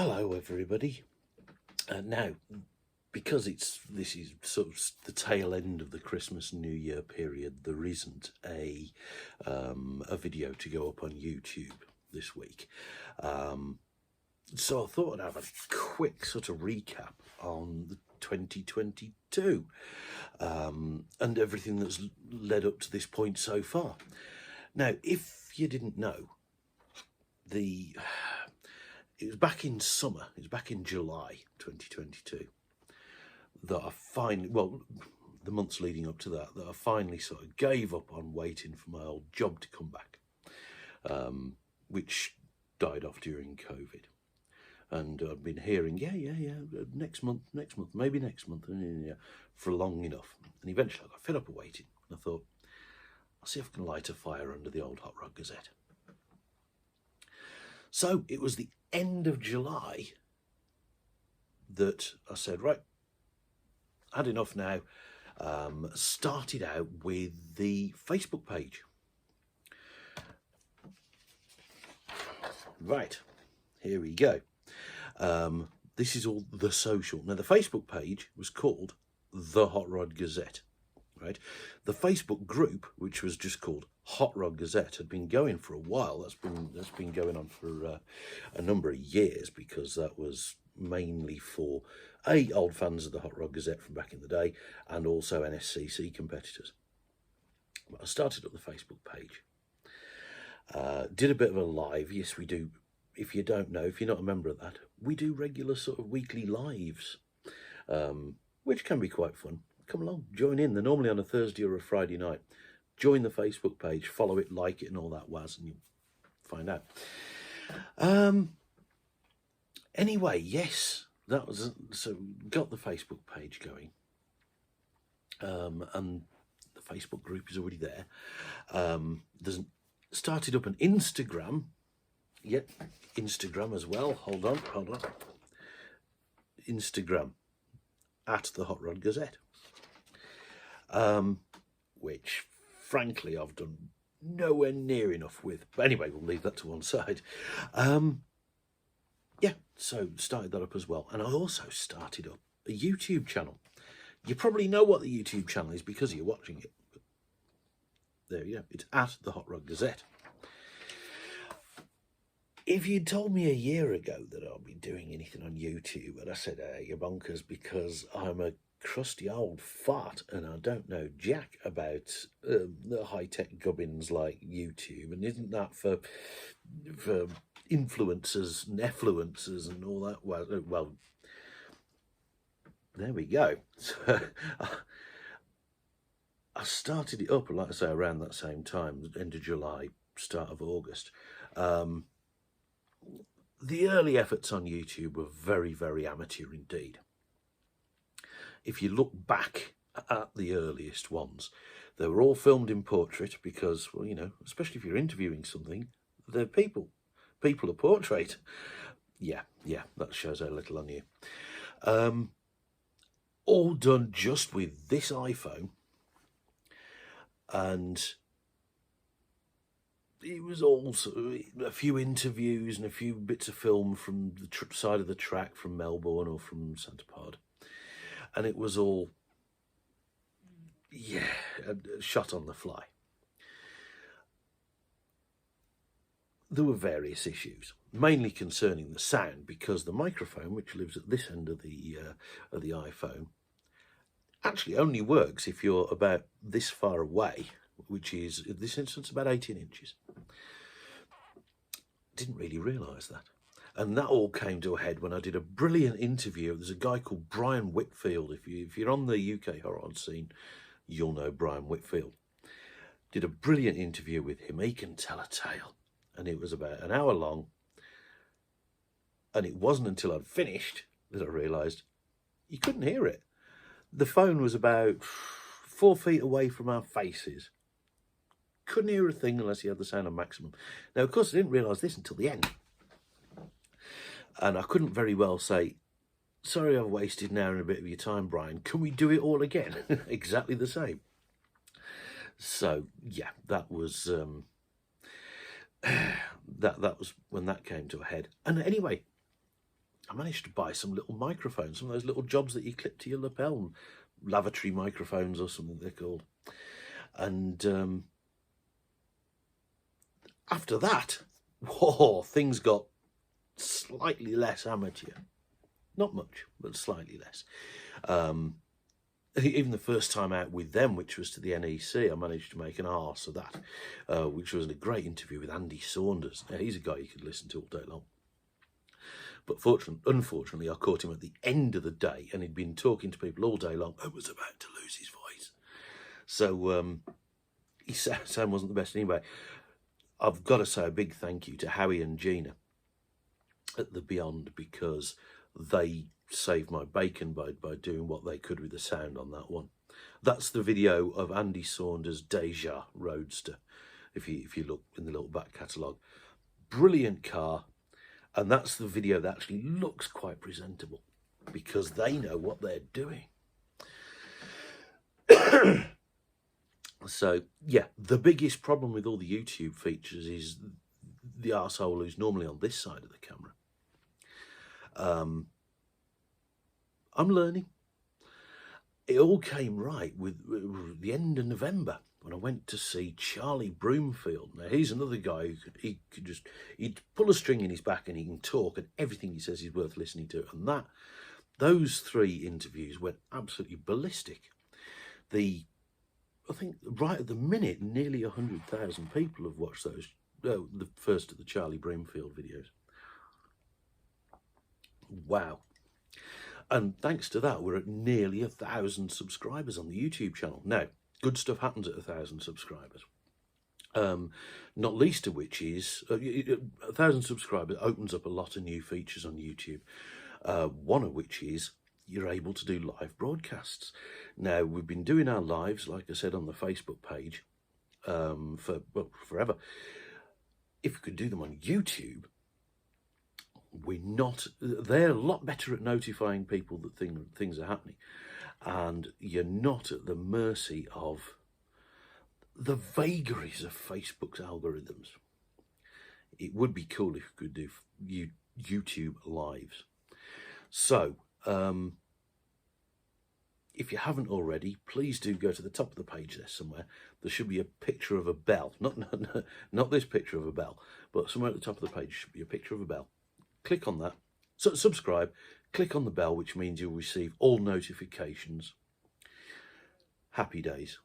Hello, everybody. Now, because this is sort of the tail end of the Christmas and New Year period, there isn't a video to go up on YouTube this week. So I thought I'd have a quick sort of recap on the 2022 and everything that's led up to this point so far. Now, if you didn't know, it was back in summer, it was back in July 2022, that I finally, well, the months leading up to that I finally sort of gave up on waiting for my old job to come back, which died off during COVID. And I've been hearing, next month, maybe next month, for long enough. And eventually I got fed up of waiting. And I thought, I'll see if I can light a fire under the old Hot Rod Gazette. So it was the end of July that I said, right, had enough now. Started out with the Facebook page. Right, here we go. This is all the social. Now, the Facebook page was called the Hot Rod Gazette, right? The Facebook group, which was just called Hot Rod Gazette, had been going for a while. That's been going on for a number of years, because that was mainly for old fans of the Hot Rod Gazette from back in the day, and also NSCC competitors. But I started up the Facebook page. Did a bit of a live. Yes, we do. If you don't know, if you're not a member of that, we do regular sort of weekly lives, which can be quite fun. Come along, join in. They're normally on a Thursday or a Friday night. Join the Facebook page, follow it, like it, and all that waz, and you'll find out. Anyway, yes, that was so. Got the Facebook page going, and the Facebook group is already there. There's started up an Instagram. Yep, Instagram as well. Hold on. Instagram at the Hot Rod Gazette, which frankly I've done nowhere near enough with. But anyway, we'll leave that to one side. Yeah, so started that up as well. And I also started up a YouTube channel. You probably know what the YouTube channel is because you're watching it. But there you go. It's at the Hot Rod Gazette. If you'd told me a year ago that I'd be doing anything on YouTube, and I said, you're bonkers, because I'm a crusty old fart and I don't know jack about the high-tech gubbins like YouTube, and isn't that for influencers and effluencers and all that? Well, there we go. So I started it up, like I say, around that same time, end of July, start of August. The early efforts on YouTube were very, very amateur indeed. If you look back at the earliest ones, they were all filmed in portrait because, well, you know, especially if you're interviewing something, they're people. People are portrait. Yeah, that shows how little I knew. All done just with this iPhone, and it was also a few interviews and a few bits of film from the side of the track from Melbourne or from Santa Pod. And it was all, shot on the fly. There were various issues, mainly concerning the sound, because the microphone, which lives at this end of the iPhone, actually only works if you're about this far away, which is, in this instance, about 18 inches. Didn't really realise that. And that all came to a head when I did a brilliant interview. There's a guy called Brian Whitfield. If you're on the UK horror scene, you'll know Brian Whitfield. Did a brilliant interview with him. He can tell a tale. And it was about an hour long. And it wasn't until I'd finished that I realised you couldn't hear it. The phone was about 4 feet away from our faces. Couldn't hear a thing unless you had the sound on maximum. Now, of course, I didn't realise this until the end. And I couldn't very well say, sorry, I've wasted an hour and a bit of your time, Brian. Can we do it all again? Exactly the same. So, yeah, that was that was when that came to a head. And anyway, I managed to buy some little microphones, some of those little jobs that you clip to your lapel, lavatory microphones or something they're called. And after that, whoa, things got slightly less amateur. Not much, but slightly less. Even the first time out with them, which was to the NEC, I managed to make an arse of that, which was a great interview with Andy Saunders. Now, he's a guy you could listen to all day long. But unfortunately, I caught him at the end of the day, and he'd been talking to people all day long and was about to lose his voice. So his sound wasn't the best anyway. I've got to say a big thank you to Howie and Gina at the Beyond, because they saved my bacon by doing what they could with the sound on that one. That's the video of Andy Saunders' Deja Roadster, if you look in the little back catalogue. Brilliant car. And that's the video that actually looks quite presentable, because they know what they're doing. So, yeah, the biggest problem with all the YouTube features is the arsehole who's normally on this side of the camera. I'm learning. It all came right with the end of November, when I went to see Charlie Broomfield. Now, he's another guy who he'd pull a string in his back and he can talk, and everything he says is worth listening to. And those 3 interviews went absolutely ballistic. I think right at the minute, nearly 100,000 people have watched those, the first of the Charlie Broomfield videos. Wow. And thanks to that, we're at nearly 1,000 subscribers on the YouTube channel. Now, good stuff happens at 1,000 subscribers. Not least of which is 1,000 subscribers opens up a lot of new features on YouTube. One of which is you're able to do live broadcasts. Now, we've been doing our lives, like I said, on the Facebook page for forever. If we could do them on YouTube, they're a lot better at notifying people that things are happening, and you're not at the mercy of the vagaries of Facebook's algorithms. It would be cool if we could do YouTube lives. So, if you haven't already, please do go to the top of the page there somewhere. There should be a picture of a bell. Not this picture of a bell, but somewhere at the top of the page should be a picture of a bell. Click on that, subscribe, click on the bell, which means you'll receive all notifications. Happy days.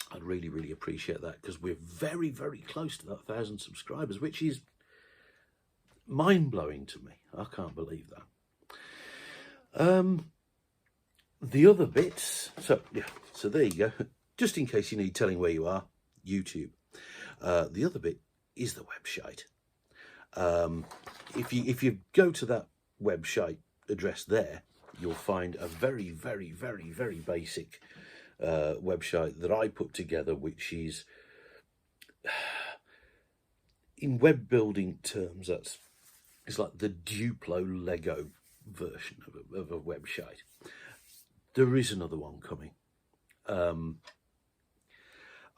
I'd really, really appreciate that, because we're very, very close to that 1,000 subscribers, which is mind-blowing to me. I can't believe that. The other bits, so there you go. Just in case you need telling where you are, YouTube. The other bit is the website. If you go to that website address there, you'll find a very, very, very, very basic website that I put together, which is, in web building terms, it's like the Duplo Lego version of a website. There is another one coming.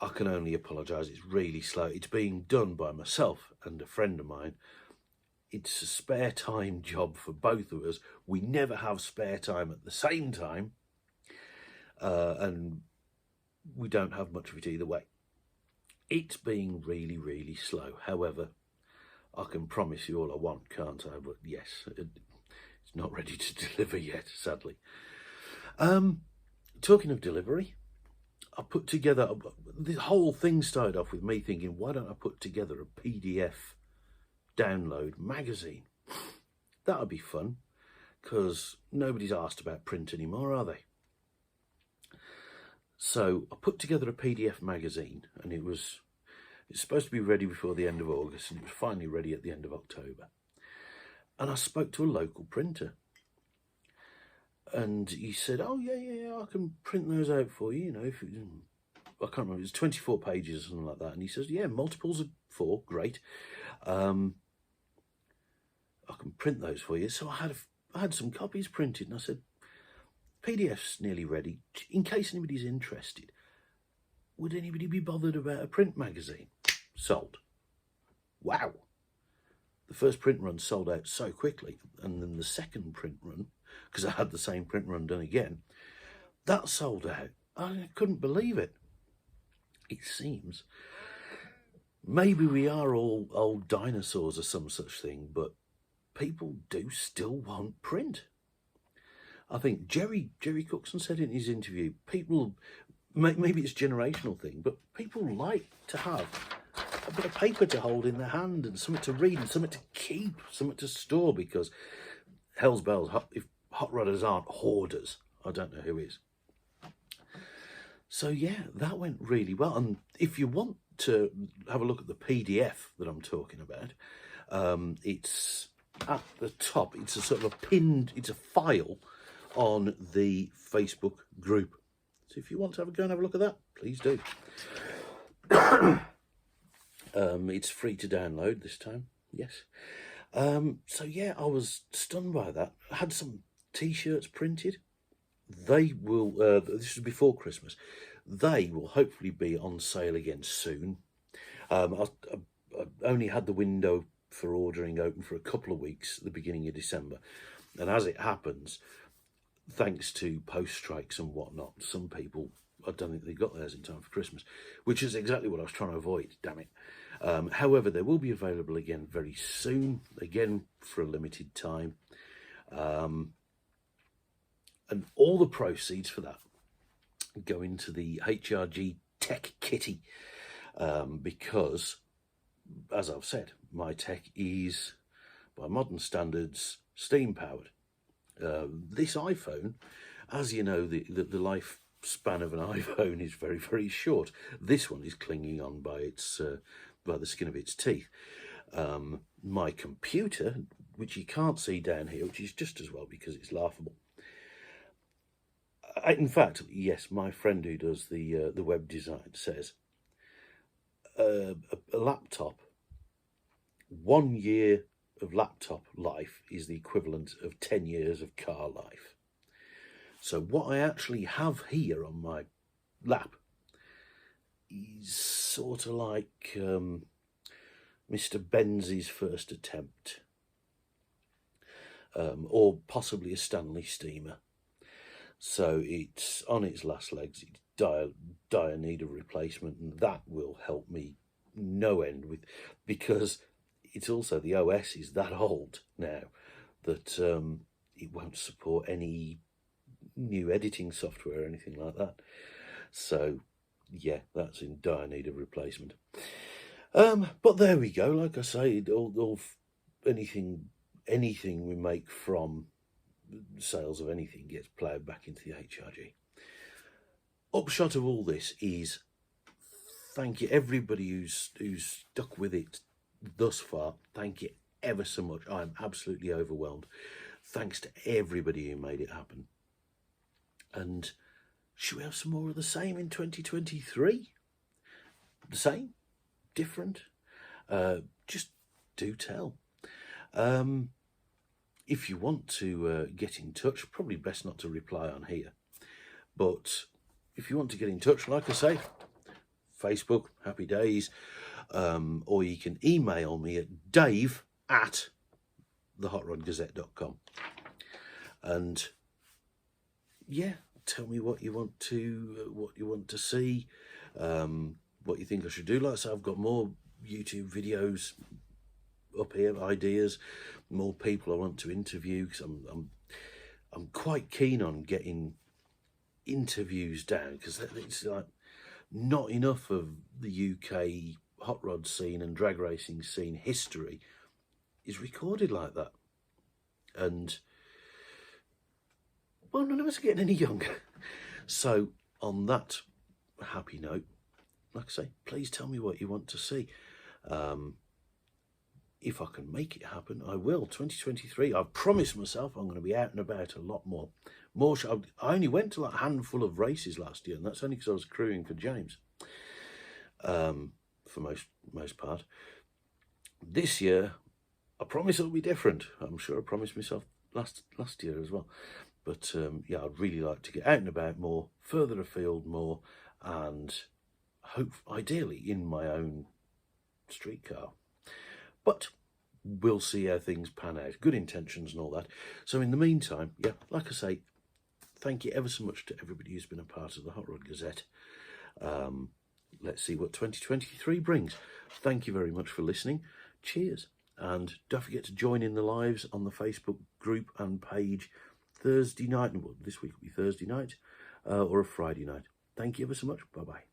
I can only apologise, it's really slow. It's being done by myself and a friend of mine. It's a spare time job for both of us. We never have spare time at the same time. And we don't have much of it either way. It's being really, really slow. However, I can promise you all I want, can't I? But yes, it's not ready to deliver yet, sadly. Talking of delivery, I put together, the whole thing started off with me thinking, why don't I put together a PDF download magazine? That would be fun, because nobody's asked about print anymore, are they? So I put together a PDF magazine, and it's supposed to be ready before the end of August, and it was finally ready at the end of October. And I spoke to a local printer, and he said, oh yeah, I can print those out for you, if I can't remember, it's 24 pages or something like that. And he says, yeah, multiples of 4, great. I can print those for you. So I had some copies printed, and I said, PDF's nearly ready. In case anybody's interested, would anybody be bothered about a print magazine? Sold. Wow. the first print run sold out so quickly, and then the second print run, because I had the same print run done again, that sold out. I couldn't believe it. It seems maybe we are all old dinosaurs or some such thing, but people do still want print. I think Jerry Cookson said in his interview, people, maybe it's a generational thing, but people like to have a bit of paper to hold in their hand and something to read and something to keep, something to store, because hell's bells, if hot rodders aren't hoarders, I don't know who is. So yeah, that went really well. And if you want to have a look at the PDF that I'm talking about, it's at the top. It's a sort of a pinned, it's a file on the Facebook group. So if you want to go and have a look at that, please do. It's free to download this time, yes. So yeah, I was stunned by that. I had some T-shirts printed. They will, this was before Christmas, they will hopefully be on sale again soon. I only had the window for ordering open for a couple of weeks at the beginning of December. And as it happens, thanks to post strikes and whatnot, some people, I don't think they got theirs in time for Christmas, which is exactly what I was trying to avoid, damn it. However, they will be available again very soon, again for a limited time. And all the proceeds for that go into the HRG Tech Kitty, because, as I've said, my tech is, by modern standards, steam-powered. This iPhone, as you know, the lifespan of an iPhone is very, very short. This one is clinging on by the skin of its teeth. My computer, which you can't see down here, which is just as well because it's laughable. In fact, yes, my friend who does the web design says a laptop, 1 year of laptop life is the equivalent of 10 years of car life. So what I actually have here on my lap is sort of like Mr. Benz's first attempt, or possibly a Stanley steamer. So it's on its last legs, it's dire need of replacement, and that will help me no end with, because it's also, the OS is that old now that it won't support any new editing software or anything like that. So yeah, that's in dire need of replacement. But there we go. Like I say, anything we make from sales of anything gets ploughed back into the HRG. Upshot of all this is, thank you everybody who's stuck with it thus far. Thank you ever so much. I'm absolutely overwhelmed. Thanks to everybody who made it happen. And should we have some more of the same in 2023? The same? Different? Just do tell. If you want to get in touch, probably best not to reply on here. But if you want to get in touch, like I say, Facebook, happy days. Or you can email me at dave@theHotRodGazette.com. And yeah, tell me what you want to see, what you think I should do. Like I say, I've got more YouTube videos up here, ideas, more people I want to interview, because I'm quite keen on getting interviews down, because it's like not enough of the UK hot rod scene and drag racing scene history is recorded like that. And well, none of us are getting any younger. So on that happy note, like I say, please tell me what you want to see. If I can make it happen, I will. 2023, I've promised myself I'm going to be out and about a lot more. I only went to like a handful of races last year, and that's only because I was crewing for James, for most part. This year, I promise it'll be different. I'm sure I promised myself last year as well. But yeah, I'd really like to get out and about more, further afield more, and hope ideally in my own street car. But we'll see how things pan out. Good intentions and all that. So in the meantime, yeah, like I say, thank you ever so much to everybody who's been a part of the Hot Rod Gazette. Let's see what 2023 brings. Thank you very much for listening. Cheers. And don't forget to join in the lives on the Facebook group and page Thursday night. Well, this week will be Thursday night or a Friday night. Thank you ever so much. Bye-bye.